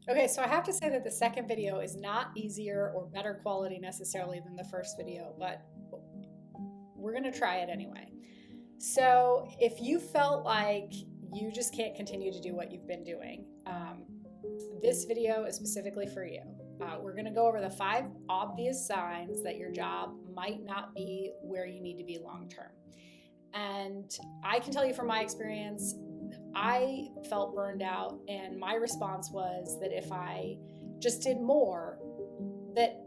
Okay, so I have to say that the second video is not easier or better quality necessarily than the first video, but we're going to try it anyway. So if you felt like you just can't continue to do what you've been doing, this video is specifically for you. We're going to go over the 5 obvious signs that your job might not be where you need to be long term. And I can tell you from my experience, I felt burned out, and my response was that if I just did more, that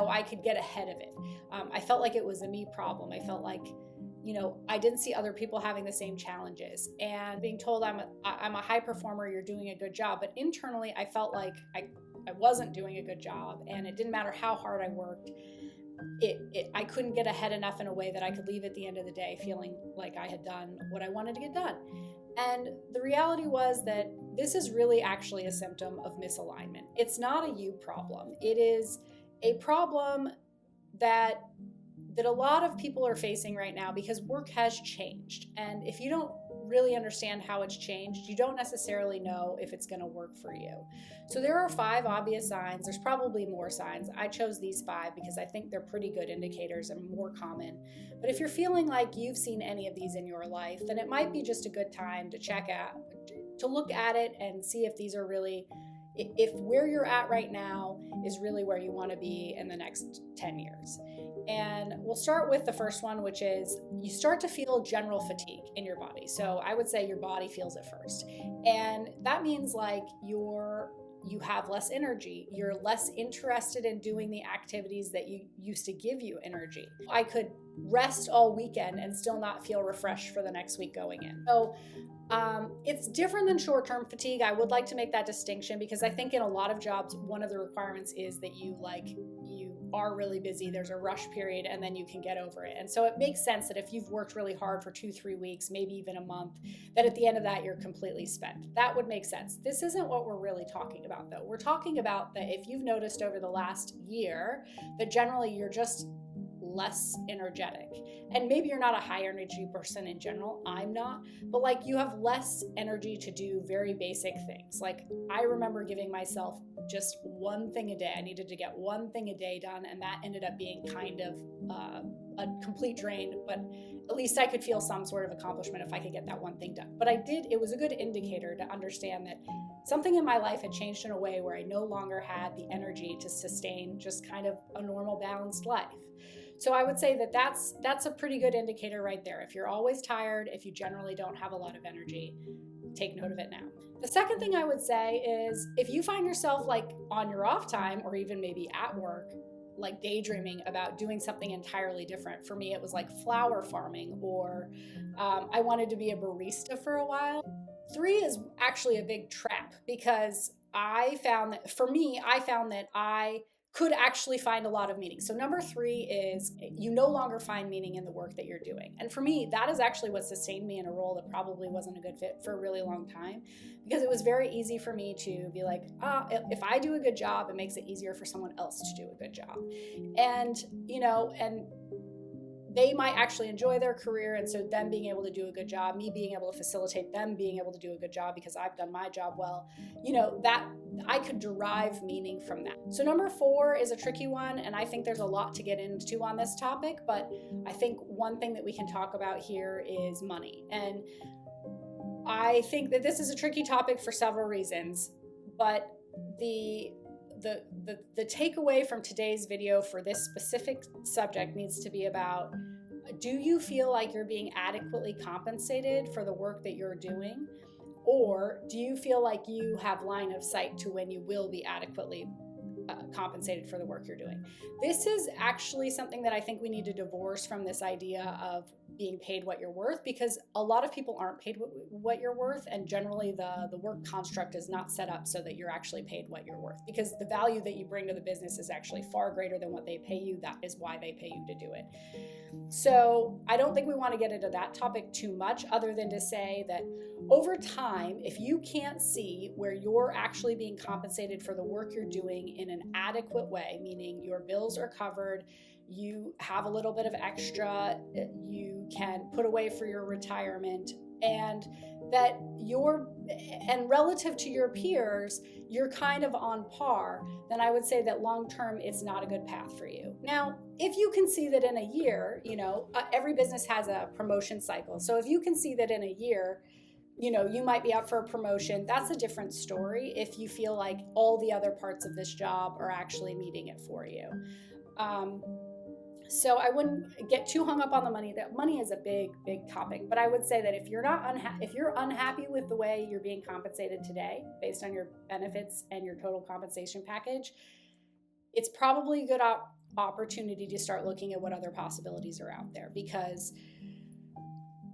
I could get ahead of it. I felt like it was a me problem. I felt like I didn't see other people having the same challenges, and being told I'm a high performer, you're doing a good job, but internally I felt like I wasn't doing a good job, and it didn't matter how hard I worked. I couldn't get ahead enough in a way that I could leave at the end of the day feeling like I had done what I wanted to get done. And the reality was that this is really actually a symptom of misalignment. It's not a you problem. It is a problem that a lot of people are facing right now because work has changed. And if you don't really understand how it's changed, you don't necessarily know if it's going to work for you. So there are 5 obvious signs. There's probably more signs. I chose these 5 because I think they're pretty good indicators and more common. But if you're feeling like you've seen any of these in your life, then it might be just a good time to to look at it and see if these are really, if where you're at right now is really where you want to be in the next 10 years. And we'll start with the first one, which is you start to feel general fatigue in your body. So I would say your body feels it first. And that means like you have less energy. You're less interested in doing the activities that you used to give you energy. I could rest all weekend and still not feel refreshed for the next week going in. So it's different than short-term fatigue. I would like to make that distinction because I think in a lot of jobs, one of the requirements is that you are really busy. There's a rush period and then you can get over it. And so it makes sense that if you've worked really hard for 2-3 weeks, maybe even a month, that at the end of that, you're completely spent. That would make sense. This isn't what we're really talking about though. We're talking about that if you've noticed over the last year that generally you're just less energetic. And maybe you're not a high energy person in general. I'm not, but like you have less energy to do very basic things. Like I remember giving myself just one thing a day. I needed to get one thing a day done, and that ended up being kind of a complete drain, but at least I could feel some sort of accomplishment if I could get that one thing done. But I did, it was a good indicator to understand that something in my life had changed in a way where I no longer had the energy to sustain just kind of a normal balanced life. So I would say that that's a pretty good indicator right there. If you're always tired, if you generally don't have a lot of energy, take note of it now. The second thing I would say is if you find yourself like on your off time or even maybe at work, like daydreaming about doing something entirely different. For me, it was like flower farming, or I wanted to be a barista for a while. 3 is actually a big trap because I found that for me, I found that I could actually find a lot of meaning. So number 3 is you no longer find meaning in the work that you're doing. And for me, that is actually what sustained me in a role that probably wasn't a good fit for a really long time, because it was very easy for me to be like, if I do a good job, it makes it easier for someone else to do a good job. And, and they might actually enjoy their career, and so them being able to do a good job, me being able to facilitate them being able to do a good job because I've done my job well, that I could derive meaning from that. So number 4 is a tricky one, and I think there's a lot to get into on this topic, but I think one thing that we can talk about here is money. And I think that this is a tricky topic for several reasons, but the takeaway from today's video for this specific subject needs to be about, do you feel like you're being adequately compensated for the work that you're doing? Or do you feel like you have line of sight to when you will be adequately compensated for the work you're doing? This is actually something that I think we need to divorce from this idea of being paid what you're worth, because a lot of people aren't paid what you're worth, and generally the work construct is not set up so that you're actually paid what you're worth, because the value that you bring to the business is actually far greater than what they pay you. That is why they pay you to do it. So I don't think we want to get into that topic too much, other than to say that over time, if you can't see where you're actually being compensated for the work you're doing in an adequate way, meaning your bills are covered, you have a little bit of extra, you can put away for your retirement, and that and relative to your peers, you're kind of on par, then I would say that long term, it's not a good path for you. Now, if you can see that in a year, every business has a promotion cycle. So if you can see that in a year, you might be up for a promotion, that's a different story if you feel like all the other parts of this job are actually meeting it for you. So I wouldn't get too hung up on the money. That money is a big, big topic. But I would say that if you're unhappy with the way you're being compensated today, based on your benefits and your total compensation package, it's probably a good opportunity to start looking at what other possibilities are out there, because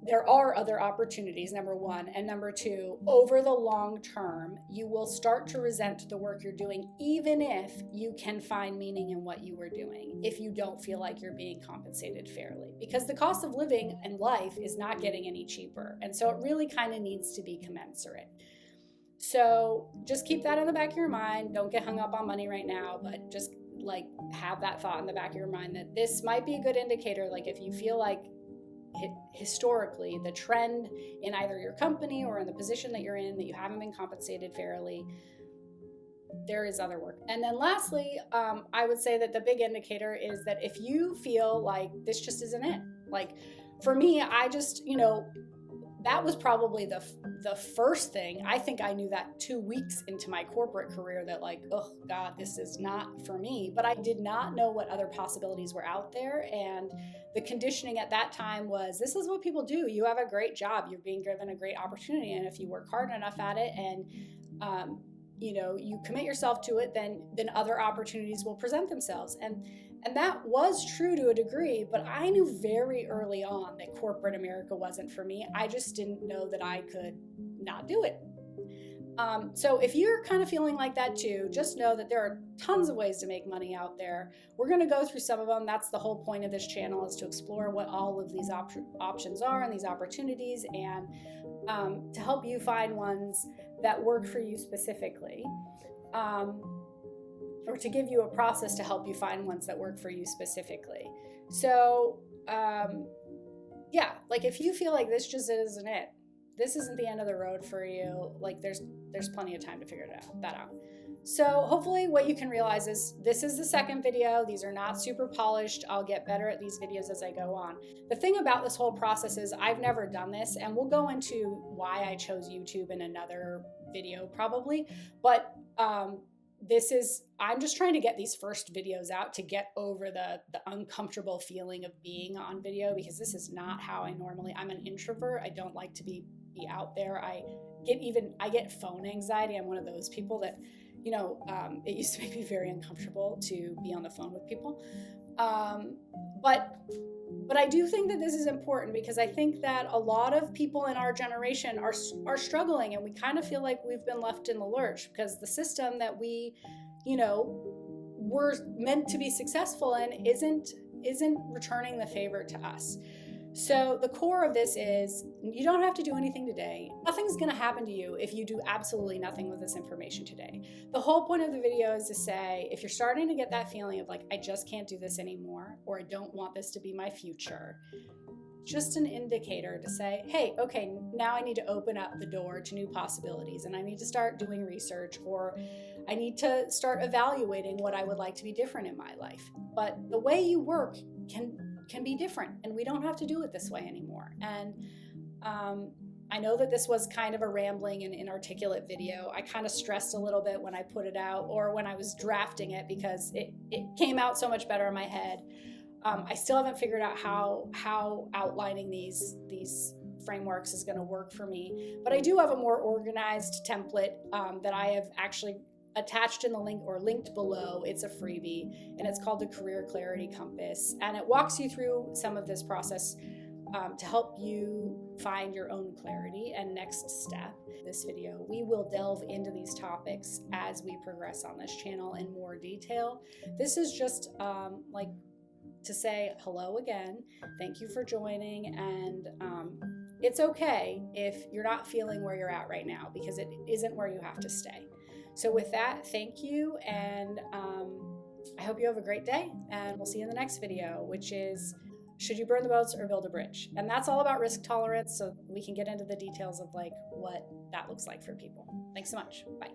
there are other opportunities, number one. And number two, over the long term, you will start to resent the work you're doing, even if you can find meaning in what you were doing, if you don't feel like you're being compensated fairly. Because the cost of living and life is not getting any cheaper. And so it really kind of needs to be commensurate. So just keep that in the back of your mind. Don't get hung up on money right now, but just have that thought in the back of your mind that this might be a good indicator. Like if you feel like historically the trend in either your company or in the position that you're in, that you haven't been compensated fairly, there is other work. And then lastly, I would say that the big indicator is that if you feel like this just isn't it. Like for me, I just, that was probably the first thing. I think I knew that 2 weeks into my corporate career that oh God, this is not for me. But I did not know what other possibilities were out there. And the conditioning at that time was, this is what people do. You have a great job. You're being given a great opportunity. And if you work hard enough at it and, you commit yourself to it, then other opportunities will present themselves. And that was true to a degree, but I knew very early on that corporate America wasn't for me. I just didn't know that I could not do it. So if you're kind of feeling like that too, just know that there are tons of ways to make money out there. We're going to go through some of them. That's the whole point of this channel, is to explore what all of these options are and these opportunities, and to help you find ones that work for you specifically. Or to give you a process to help you find ones that work for you specifically. So, if you feel like this just isn't it, this isn't the end of the road for you, there's plenty of time to figure that out. So hopefully what you can realize is this is the second video. These are not super polished. I'll get better at these videos as I go on. The thing about this whole process is I've never done this, and we'll go into why I chose YouTube in another video probably, but I'm just trying to get these first videos out to get over the uncomfortable feeling of being on video, because this is not how I'm an introvert. I don't like to be out there. I get phone anxiety. I'm one of those people that, it used to make me very uncomfortable to be on the phone with people. But I do think that this is important, because I think that a lot of people in our generation are struggling, and we kind of feel like we've been left in the lurch, because the system that we, were meant to be successful in isn't returning the favor to us. So the core of this is, you don't have to do anything today. Nothing's going to happen to you if you do absolutely nothing with this information today. The whole point of the video is to say, if you're starting to get that feeling of I just can't do this anymore, or I don't want this to be my future, just an indicator to say, hey, okay, now I need to open up the door to new possibilities, and I need to start doing research, or I need to start evaluating what I would like to be different in my life. But the way you work can be different, and we don't have to do it this way anymore. And I know that this was kind of a rambling and inarticulate video. I kind of stressed a little bit when I put it out, or when I was drafting it, because it came out so much better in my head. I still haven't figured out how outlining these frameworks is going to work for me, but I do have a more organized template that I have actually attached in the link, or linked below. It's a freebie, and it's called the Career Clarity Compass, and it walks you through some of this process to help you find your own clarity and next step. This video, we will delve into these topics as we progress on this channel in more detail. This is just to say hello again. Thank you for joining, and it's okay if you're not feeling where you're at right now, because it isn't where you have to stay. So with that, thank you, and I hope you have a great day, and we'll see you in the next video, which is should you burn the boats or build a bridge? And that's all about risk tolerance, so we can get into the details of like what that looks like for people. Thanks so much. Bye.